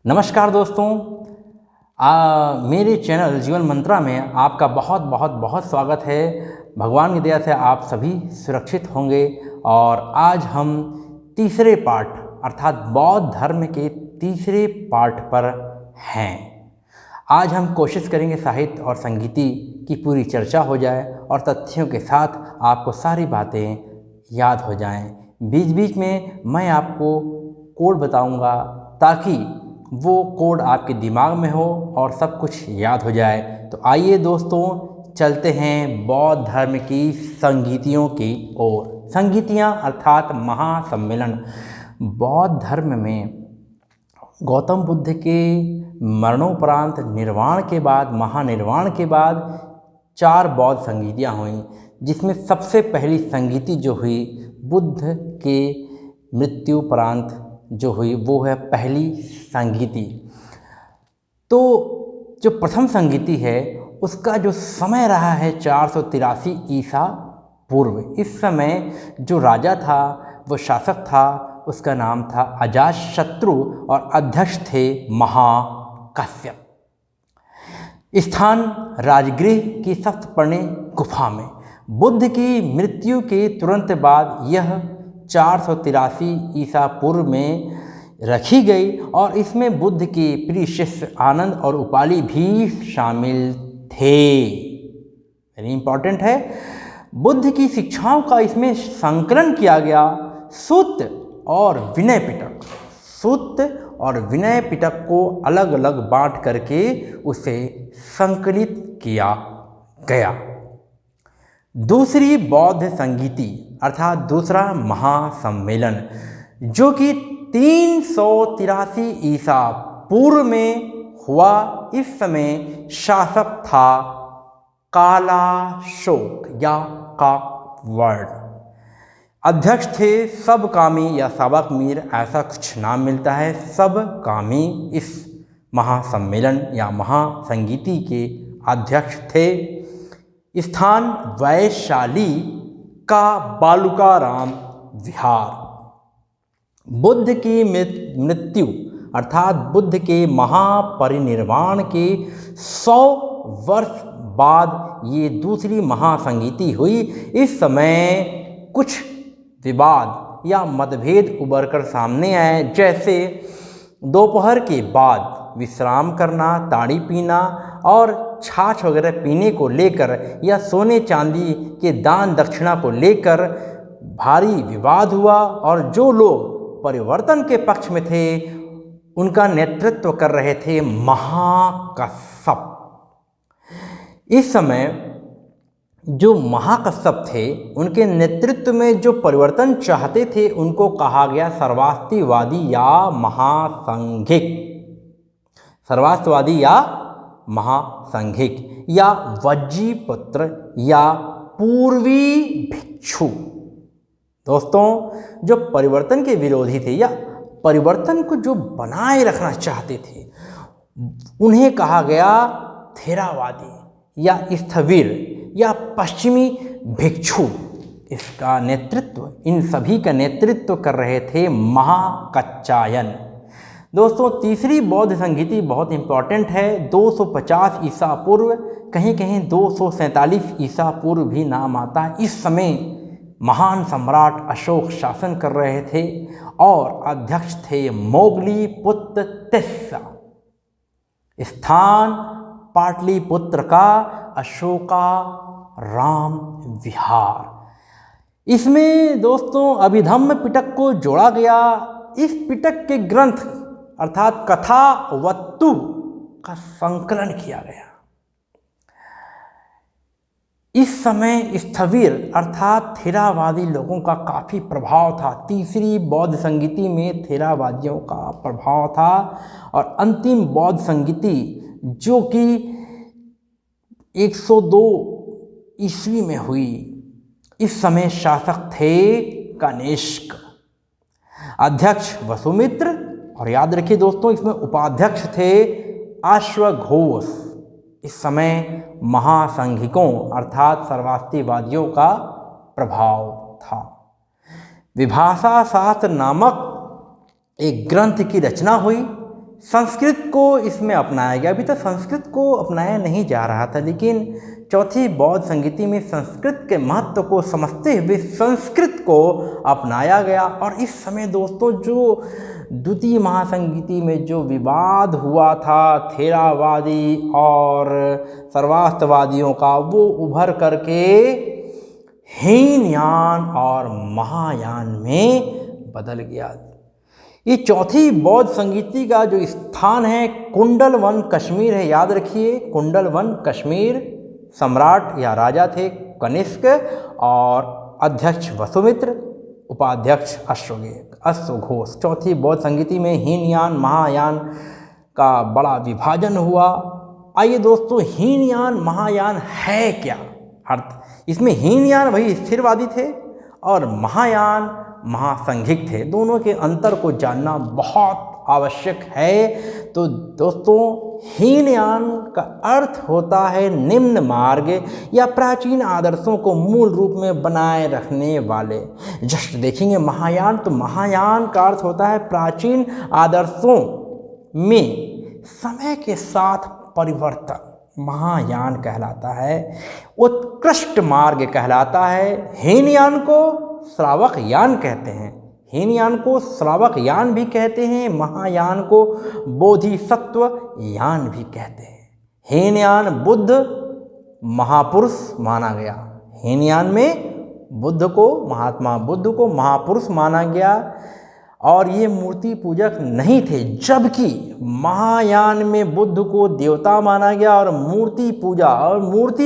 नमस्कार दोस्तों, मेरे चैनल जीवन मंत्रा में आपका बहुत बहुत बहुत स्वागत है। भगवान की दया से आप सभी सुरक्षित होंगे। और आज हम तीसरे पार्ट अर्थात बौद्ध धर्म के तीसरे पार्ट पर हैं। आज हम कोशिश करेंगे साहित्य और संगीति की पूरी चर्चा हो जाए और तथ्यों के साथ आपको सारी बातें याद हो जाएं। बीच बीच में मैं आपको कोड बताऊंगा ताकि वो कोड आपके दिमाग में हो और सब कुछ याद हो जाए। तो आइए दोस्तों, चलते हैं बौद्ध धर्म की संगीतियों की ओर। संगीतियाँ अर्थात महासम्मेलन। बौद्ध धर्म में गौतम बुद्ध के मरणोपरांत निर्वाण के बाद, महानिर्वाण के बाद 4 बौद्ध संगीतियाँ हुईं, जिसमें सबसे पहली संगीति जो हुई बुद्ध के मृत्युपरांत जो हुई वो है पहली संगीति। तो जो प्रथम संगीति है उसका जो समय रहा है 483 ईसा पूर्व। इस समय जो राजा था, वो शासक था, उसका नाम था अजातशत्रु और अध्यक्ष थे महाकश्यप। स्थान राजगृह की सप्तपर्णी गुफा में। बुद्ध की मृत्यु के तुरंत बाद यह 483 ईसा पूर्व में रखी गई और इसमें बुद्ध के प्रिय शिष्य आनंद और उपाली भी शामिल थे। वेरी इंपॉर्टेंट है। बुद्ध की शिक्षाओं का इसमें संकलन किया गया। सूत्र और विनय पिटक, सूत्र और विनय पिटक को अलग अलग बांट करके उसे संकलित किया गया। दूसरी बौद्ध संगीति अर्थात दूसरा महासम्मेलन जो कि 383 ईसा पूर्व में हुआ। इस समय शासक था कालाशोक या काकवर्ण। अध्यक्ष थे सबकामी या सबकमीर, ऐसा कुछ नाम मिलता है। सबकामी इस महासम्मेलन या महासंगीति के अध्यक्ष थे। स्थान वैशाली का बालुकाराम विहार। बुद्ध की मृत्यु अर्थात बुद्ध के महापरिनिर्वाण के 100 वर्ष बाद ये दूसरी महासंगीति हुई। इस समय कुछ विवाद या मतभेद उभर कर सामने आए, जैसे दोपहर के बाद विश्राम करना, ताड़ी पीना और छाछ वगैरह पीने को लेकर या सोने चांदी के दान दक्षिणा को लेकर भारी विवाद हुआ। और जो लोग परिवर्तन के पक्ष में थे उनका नेतृत्व कर रहे थे महाकश्यप। इस समय जो महाकश्यप थे उनके नेतृत्व में जो परिवर्तन चाहते थे उनको कहा गया सर्वास्तिवादी या महासंघिक। सर्वास्तिवादी या महासंघिक या वज्जीपुत्र या पूर्वी भिक्षु। दोस्तों, जो परिवर्तन के विरोधी थे या परिवर्तन को जो बनाए रखना चाहते थे उन्हें कहा गया थेरावादी या स्थविर या पश्चिमी भिक्षु। इसका नेतृत्व, इन सभी का नेतृत्व कर रहे थे महाकच्चायन। दोस्तों, तीसरी बौद्ध संगीति बहुत इंपॉर्टेंट है। 250 ईसा पूर्व, कहीं कहीं 247 ईसा पूर्व भी नाम आता है। इस समय महान सम्राट अशोक शासन कर रहे थे और अध्यक्ष थे मोगलीपुत्र तिस्सा। स्थान पाटलिपुत्र का अशोकाराम विहार। इसमें दोस्तों अभिधम्म पिटक को जोड़ा गया। इस पिटक के ग्रंथ अर्थात कथावस्तु का संकलन किया गया। इस समय स्थविर अर्थात थेरावादी लोगों का काफ़ी प्रभाव था। तीसरी बौद्ध संगीति में थेरावादियों का प्रभाव था। और अंतिम बौद्ध संगीति जो कि 102 ईस्वी में हुई, इस समय शासक थे कनिष्क, अध्यक्ष वसुमित्र और याद रखिए दोस्तों इसमें उपाध्यक्ष थे अश्वघोष। इस समय महासंघिकों अर्थात सर्वास्तिवादियों का प्रभाव था। विभाषा शास्त्र नामक एक ग्रंथ की रचना हुई संस्कृत को इसमें अपनाया गया। अभी तक संस्कृत को अपनाया नहीं जा रहा था, लेकिन चौथी बौद्ध संगीति में संस्कृत के महत्व को समझते हुए संस्कृत को अपनाया गया। और इस समय दोस्तों जो द्वितीय महासंगीति में जो विवाद हुआ था थेरावादी और सर्वास्तवादियों का, वो उभर करके हीनयान और महायान में बदल गया। ये चौथी बौद्ध संगीति का जो स्थान है कुंडलवन कश्मीर है। याद रखिए, कुंडलवन कश्मीर। सम्राट या राजा थे कनिष्क और अध्यक्ष वसुमित्र, उपाध्यक्ष अश्वघोष। चौथी बौद्ध संगीति में हीनयान महायान का बड़ा विभाजन हुआ। आइए दोस्तों, हीनयान महायान है क्या? अर्थ इसमें हीनयान वही स्थिरवादी थे और महायान महासंघिक थे। दोनों के अंतर को जानना बहुत आवश्यक है। तो दोस्तों, हीनयान का अर्थ होता है निम्न मार्ग या प्राचीन आदर्शों को मूल रूप में बनाए रखने वाले। जस्ट देखेंगे महायान, तो महायान का अर्थ होता है प्राचीन आदर्शों में समय के साथ परिवर्तन, महायान कहलाता है। उत्कृष्ट मार्ग कहलाता है। हीनयान को श्रावक यान कहते हैं। हीनयान को श्रावक यान भी कहते हैं। महायान को बोधिसत्व यान भी कहते हैं। हीनयान बुद्ध महापुरुष माना गया। हीनयान में बुद्ध को, महात्मा बुद्ध को महापुरुष माना गया और ये मूर्ति पूजक नहीं थे, जबकि महायान में बुद्ध को देवता माना गया और मूर्ति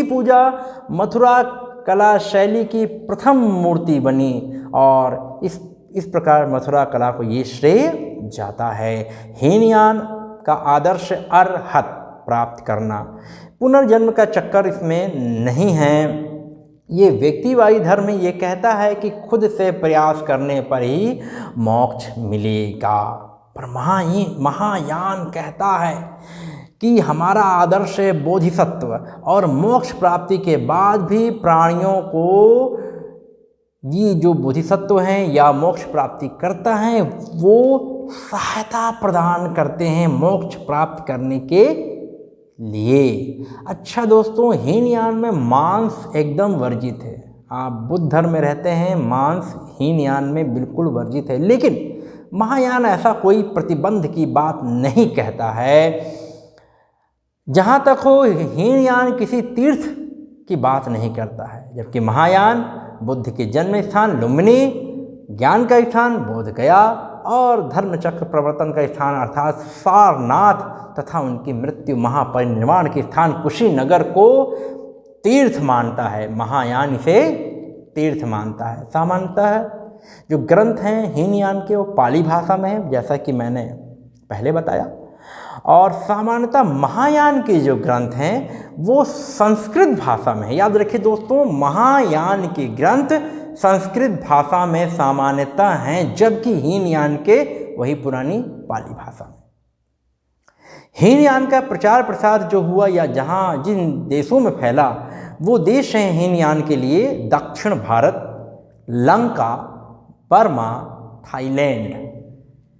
पूजा मथुरा कला शैली की प्रथम मूर्ति बनी और इस प्रकार मथुरा कला को ये श्रेय जाता है। हीनयान का आदर्श अरहत प्राप्त करना, पुनर्जन्म का चक्कर इसमें नहीं है। ये व्यक्तिवादी धर्म ये कहता है कि खुद से प्रयास करने पर ही मोक्ष मिलेगा, पर महायान कहता है कि हमारा आदर्श है बोधिसत्व और मोक्ष प्राप्ति के बाद भी प्राणियों को ये जो बोधिसत्व हैं या मोक्ष प्राप्ति करता है वो सहायता प्रदान करते हैं मोक्ष प्राप्त करने के लिए। अच्छा दोस्तों, हीनयान में मांस एकदम वर्जित है। आप बुद्ध धर्म में रहते हैं, मांस हीनयान में बिल्कुल वर्जित है, लेकिन महायान ऐसा कोई प्रतिबंध की बात नहीं कहता है। जहाँ तक हो, हीनयान किसी तीर्थ की बात नहीं करता है, जबकि महायान बुद्ध के जन्म स्थान लुम्बिनी, ज्ञान का स्थान बोध गया और धर्मचक्र प्रवर्तन का स्थान अर्थात सारनाथ तथा उनकी मृत्यु महापरिनिर्वाण के स्थान कुशीनगर को तीर्थ मानता है। महायान इसे तीर्थ मानता है। सामान्यतः जो ग्रंथ हैं हीनयान के वो पाली भाषा में है, जैसा कि मैंने पहले बताया, और सामान्यतः महायान के जो ग्रंथ हैं वो संस्कृत भाषा में है। याद रखिए दोस्तों, महायान के ग्रंथ संस्कृत भाषा में सामान्यतः हैं, जबकि हीनयान के वही पुरानी पाली भाषा में। हीनयान का प्रचार प्रसार जो हुआ या जहाँ जिन देशों में फैला वो देश हैं हीनयान के लिए दक्षिण भारत, लंका, बर्मा, थाईलैंड।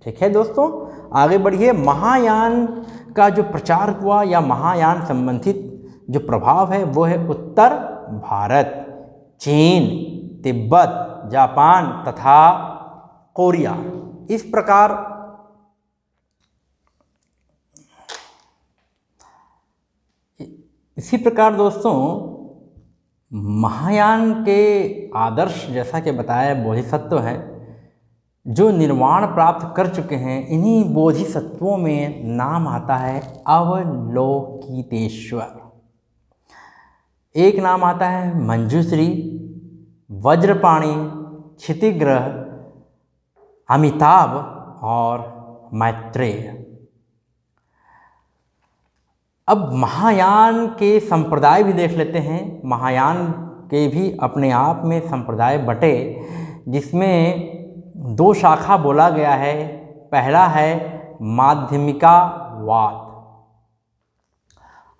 ठीक है दोस्तों, आगे बढ़िए। महायान का जो प्रचार हुआ या महायान संबंधित जो प्रभाव है वो है उत्तर भारत, चीन, तिब्बत, जापान तथा कोरिया। इसी प्रकार दोस्तों, महायान के आदर्श जैसा कि बताया बोधिसत्व है जो निर्वाण प्राप्त कर चुके हैं। इन्हीं बोधिसत्वों में नाम आता है अवलोकितेश्वर। एक नाम आता है मंजूश्री, वज्रपाणि, क्षितिग्रह, अमिताभ और मैत्रेय। अब महायान के संप्रदाय भी देख लेते हैं। महायान के भी अपने आप में संप्रदाय बटे, जिसमें दो शाखा बोला गया है। पहला है माध्यमिकावाद।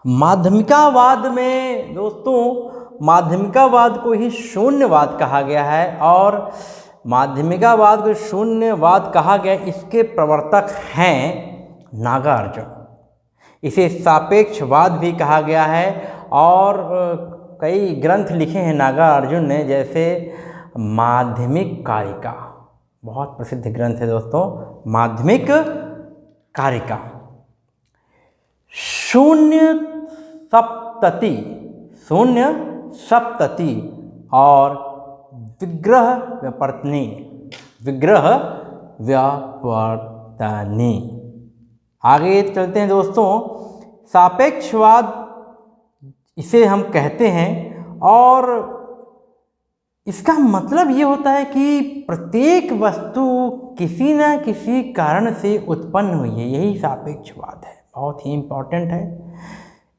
माध्यमिकावाद में दोस्तों, माध्यमिकावाद को ही शून्यवाद कहा गया है और माध्यमिकावाद को शून्यवाद कहा गया, इसके प्रवर्तक हैं नागार्जुन। इसे सापेक्षवाद भी कहा गया है और कई ग्रंथ लिखे हैं नागार्जुन ने, जैसे माध्यमिक कारिका, बहुत प्रसिद्ध ग्रंथ है दोस्तों माध्यमिक कारिका। शून्य सप्तति और विग्रह व्युत्पत्ति, आगे चलते हैं दोस्तों। सापेक्षवाद इसे हम कहते हैं और इसका मतलब ये होता है कि प्रत्येक वस्तु किसी न किसी कारण से उत्पन्न हुई है, यही सापेक्षवाद है, बहुत ही इम्पोर्टेंट है।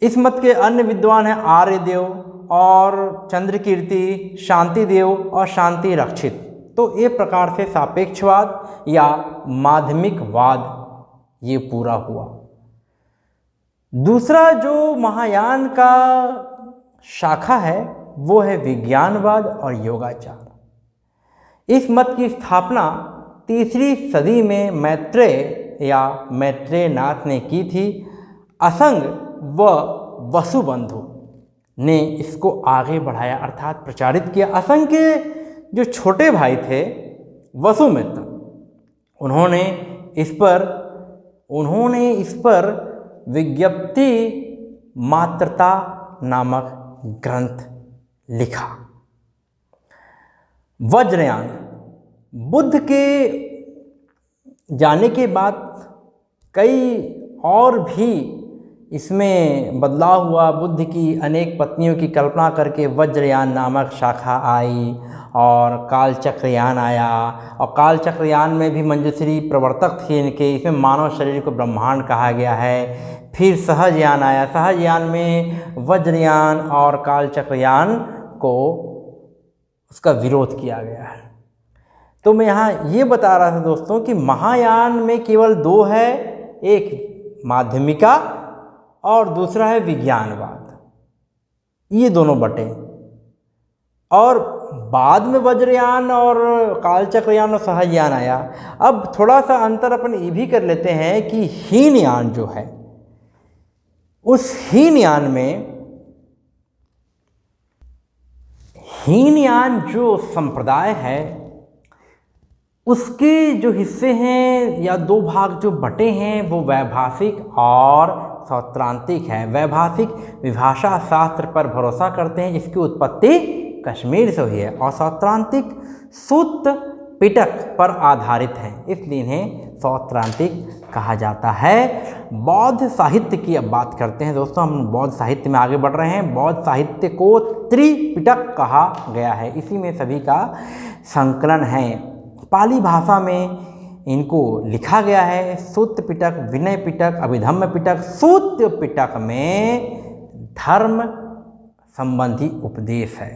इस मत के अन्य विद्वान हैं आर्यदेव और चंद्रकीर्ति, शांतिदेव और शांति रक्षित। तो ये प्रकार से सापेक्षवाद या माध्यमिकवाद ये पूरा हुआ। दूसरा जो महायान का शाखा है वो है विज्ञानवाद और योगाचार। इस मत की स्थापना 3री सदी में मैत्रेयनाथ ने की थी। असंग व वसुबंधु ने इसको आगे बढ़ाया अर्थात प्रचारित किया। असंग के जो छोटे भाई थे वसुमित्र, उन्होंने इस पर विज्ञप्ति मात्रता नामक ग्रंथ लिखा। वज्रयान, बुद्ध के जाने के बाद कई और भी इसमें बदलाव हुआ। बुद्ध की अनेक पत्नियों की कल्पना करके वज्रयान नामक शाखा आई और कालचक्रयान आया, और कालचक्रयान में भी मंजूश्री प्रवर्तक थे इनके। इसमें मानव शरीर को ब्रह्मांड कहा गया है। फिर सहजयान आया, सहजयान में वज्रयान और कालचक्रयान को उसका विरोध किया गया है। तो मैं यहाँ ये बता रहा था दोस्तों कि महायान में केवल 2 है, एक माध्यमिका और दूसरा है विज्ञानवाद, ये दोनों बटे। और बाद में वज्रयान और कालचक्रयान और सहजयान आया। अब थोड़ा सा अंतर अपन ये भी कर लेते हैं कि हीनयान जो है, उस हीनयान जो संप्रदाय है उसके जो हिस्से हैं या 2 भाग जो बटे हैं वो वैभाषिक और सौत्रांतिक है। वैभाषिक विभाषा शास्त्र पर भरोसा करते हैं, इसकी उत्पत्ति कश्मीर से हुई है, और सौत्रांतिक सूत पिटक पर आधारित है, इसलिए इन्हें सौत्रांतिक कहा जाता है। बौद्ध साहित्य की अब बात करते हैं दोस्तों, हम बौद्ध साहित्य में आगे बढ़ रहे हैं। बौद्ध साहित्य को त्रिपिटक कहा गया है, इसी में सभी का संकलन है। पाली भाषा में इनको लिखा गया है। सूत्र पिटक, विनय पिटक, अभिधम्म पिटक। सूत्र पिटक में धर्म संबंधी उपदेश है।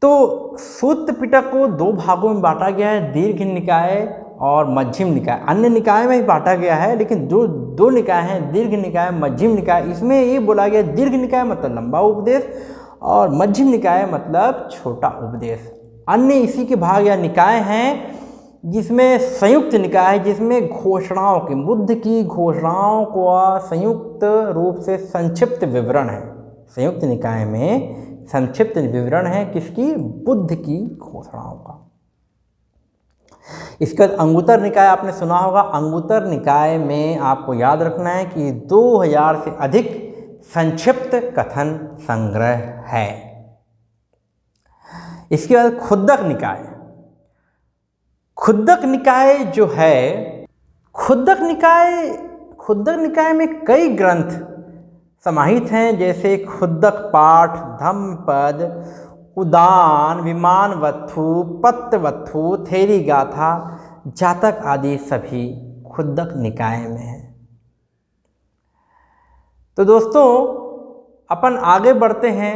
तो सूत्र पिटक को 2 भागों में बांटा गया है, दीर्घ निकाय और मध्यम निकाय। अन्य निकाय में भी बांटा गया है, लेकिन जो 2 निकाय हैं, दीर्घ निकाय, मध्यम निकाय, इसमें ये बोला गया दीर्घ निकाय मतलब लंबा उपदेश और मध्यम निकाय मतलब छोटा उपदेश। अन्य इसी के भाग या निकाय हैं जिसमें संयुक्त निकाय है, जिसमें घोषणाओं की, बुद्ध की घोषणाओं का संयुक्त रूप से संक्षिप्त विवरण है। संयुक्त निकाय में संक्षिप्त विवरण है किसकी? बुद्ध की घोषणाओं का। इसका अंगुत्तर निकाय आपने सुना होगा। अंगुत्तर निकाय में आपको याद रखना है कि 2000 से अधिक संक्षिप्त कथन संग्रह है। इसके बाद खुद्दक निकाय। खुद्दक निकाय जो है, खुद्दक निकाय में कई ग्रंथ समाहित हैं, जैसे खुद्दक पाठ, धम्मपद, उदान, विमानवत्थु, पत्तवत्थु, थेरी गाथा, जातक आदि सभी खुद्दक निकाय में हैं। तो दोस्तों अपन आगे बढ़ते हैं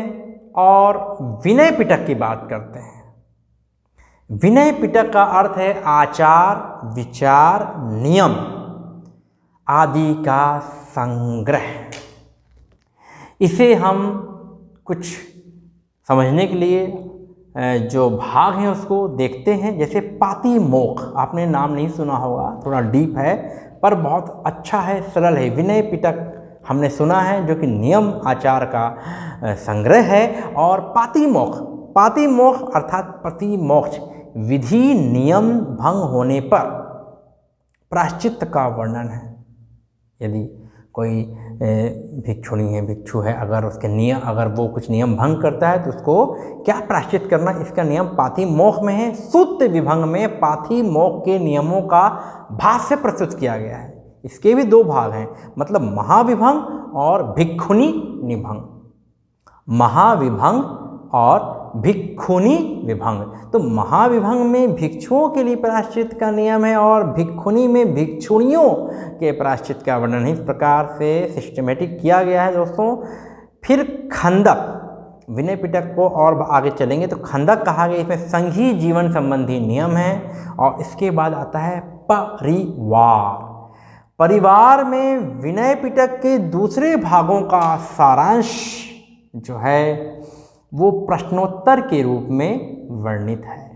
और विनय पिटक की बात करते हैं। विनय पिटक का अर्थ है आचार, विचार, नियम आदि का संग्रह। इसे हम कुछ समझने के लिए जो भाग हैं उसको देखते हैं। जैसे पातिमोक्ष, आपने नाम नहीं सुना होगा, थोड़ा डीप है। पर बहुत अच्छा है, सरल है। विनय पिटक हमने सुना है, जो कि नियम आचार का संग्रह है। और पातिमोक्ष, पातिमोक्ष अर्थात प्रतिमोक्ष, विधि नियम भंग होने पर प्रायश्चित का वर्णन है। यदि कोई भिक्षुणी है, भिक्षु है, अगर उसके नियम, अगर वो कुछ नियम भंग करता है तो उसको क्या प्रायश्चित करना, इसका नियम पातिमोक्ष में है। सूत्र विभंग में पातिमोक्ष के नियमों का भाष्य प्रस्तुत किया गया है। इसके भी दो भाग हैं, मतलब महाविभंग और भिक्षुणी निभंग। महाविभंग और भिक्षुणी विभंग। तो महाविभंग में भिक्षुओं के लिए प्रायश्चित का नियम है और भिक्षुणी में भिक्षुणियों के प्रायश्चित का वर्णन इस प्रकार से सिस्टमेटिक किया गया है दोस्तों। फिर खंदक, विनय पिटक को और आगे चलेंगे तो खंदक कहा गया, इसमें संघीय जीवन संबंधी नियम है। और इसके बाद आता है परिवार। परिवार में विनय पिटक के दूसरे भागों का सारांश जो है वो प्रश्नोत्तर के रूप में वर्णित है।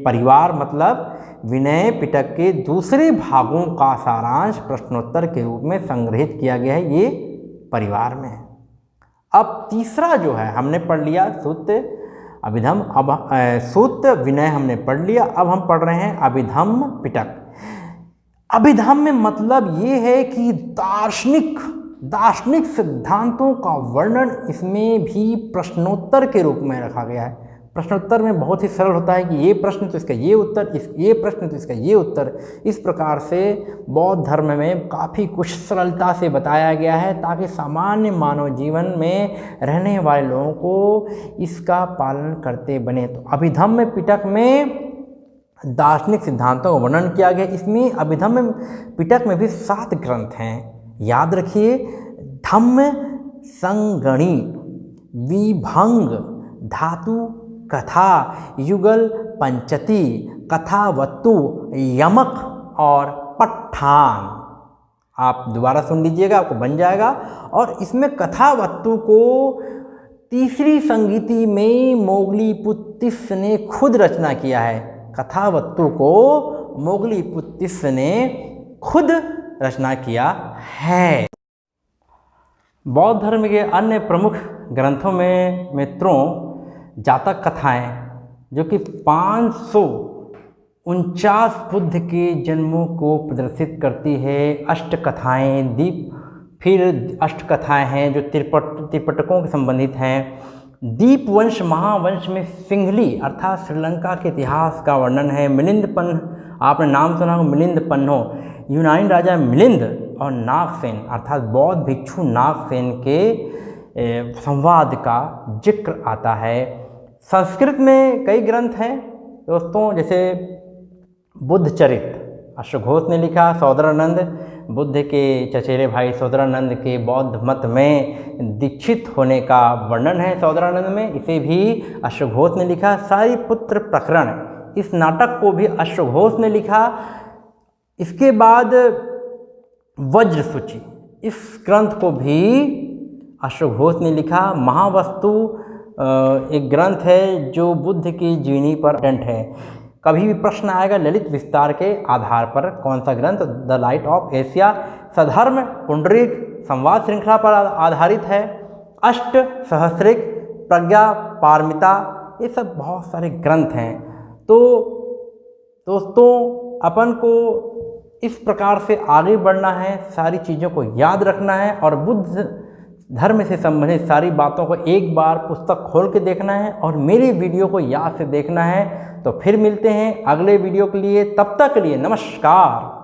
परिवार मतलब विनय पिटक के दूसरे भागों का सारांश प्रश्नोत्तर के रूप में संग्रहित किया गया है, ये परिवार में है। अब तीसरा जो है हमने पढ़ लिया सूत्र अभिधम, अब सूत्र विनय हमने पढ़ लिया। अब हम पढ़ रहे हैं अभिधम पिटक। अभिधम में मतलब ये है कि दार्शनिक सिद्धांतों का वर्णन इसमें भी प्रश्नोत्तर के रूप में रखा गया है। प्रश्नोत्तर में बहुत ही सरल होता है कि ये प्रश्न तो इसका ये उत्तर, ये प्रश्न तो इसका ये उत्तर। इस प्रकार से बौद्ध धर्म में काफ़ी कुछ सरलता से बताया गया है ताकि सामान्य मानव जीवन में रहने वाले लोगों को इसका पालन करते बने। तो अभिधम्म पिटक में दार्शनिक सिद्धांतों का वर्णन किया गया। इसमें अभिधम्म पिटक में भी 7 ग्रंथ हैं, याद रखिए। धम्म संगणी, विभंग, धातु, कथा, युगल, पंचती, कथावत्तु, यमक और पट्ठान। आप दोबारा सुन लीजिएगा, आपको बन जाएगा। और इसमें कथावत्तु को तीसरी संगीति में मोगलीपुत्तिस ने खुद रचना किया है। कथावत्तु को मोगलीपुत्तिस ने खुद रचना किया है। बौद्ध धर्म के अन्य प्रमुख ग्रंथों में मित्रों जातक कथाएं, जो कि 549 बुद्ध के जन्मों को प्रदर्शित करती है। अष्ट कथाएं, फिर अष्ट कथाएं हैं जो त्रिपिटकों के संबंधित हैं। दीपवंश महावंश में सिंहली अर्थात श्रीलंका के इतिहास का वर्णन है। मिलिंदपन्ह, आपने नाम सुना हो, मिलिंदपन्हो, यूनानी राजा मिलिंद और नागसेन अर्थात बौद्ध भिक्षु नागसेन के संवाद का जिक्र आता है। संस्कृत में कई ग्रंथ हैं दोस्तों, जैसे बुद्ध चरित अश्वघोष ने लिखा। सौदरानंद, बुद्ध के चचेरे भाई सौदरानंद के बौद्ध मत में दीक्षित होने का वर्णन है सौदरानंद में, इसे भी अश्वघोष ने लिखा। सारिपुत्र प्रकरण, इस नाटक को भी अश्वघोष ने लिखा। इसके बाद वज्र सूची, इस ग्रंथ को भी अश्वघोष ने लिखा। महावस्तु एक ग्रंथ है जो बुद्ध की जीवनी पर अटेंट है। कभी भी प्रश्न आएगा ललित विस्तार के आधार पर, कौन सा ग्रंथ? The light of Asia. Saddharma Pundarika संवाद श्रृंखला पर आधारित है। अष्ट सहस्रिक, प्रज्ञा पारमिता, ये सब बहुत सारे ग्रंथ हैं। तो दोस्तों अपन को इस प्रकार से आगे बढ़ना है, सारी चीज़ों को याद रखना है और बुद्ध धर्म से संबंधित सारी बातों को एक बार पुस्तक खोल के देखना है और मेरी वीडियो को याद से देखना है। तो फिर मिलते हैं अगले वीडियो के लिए, तब तक के लिए नमस्कार।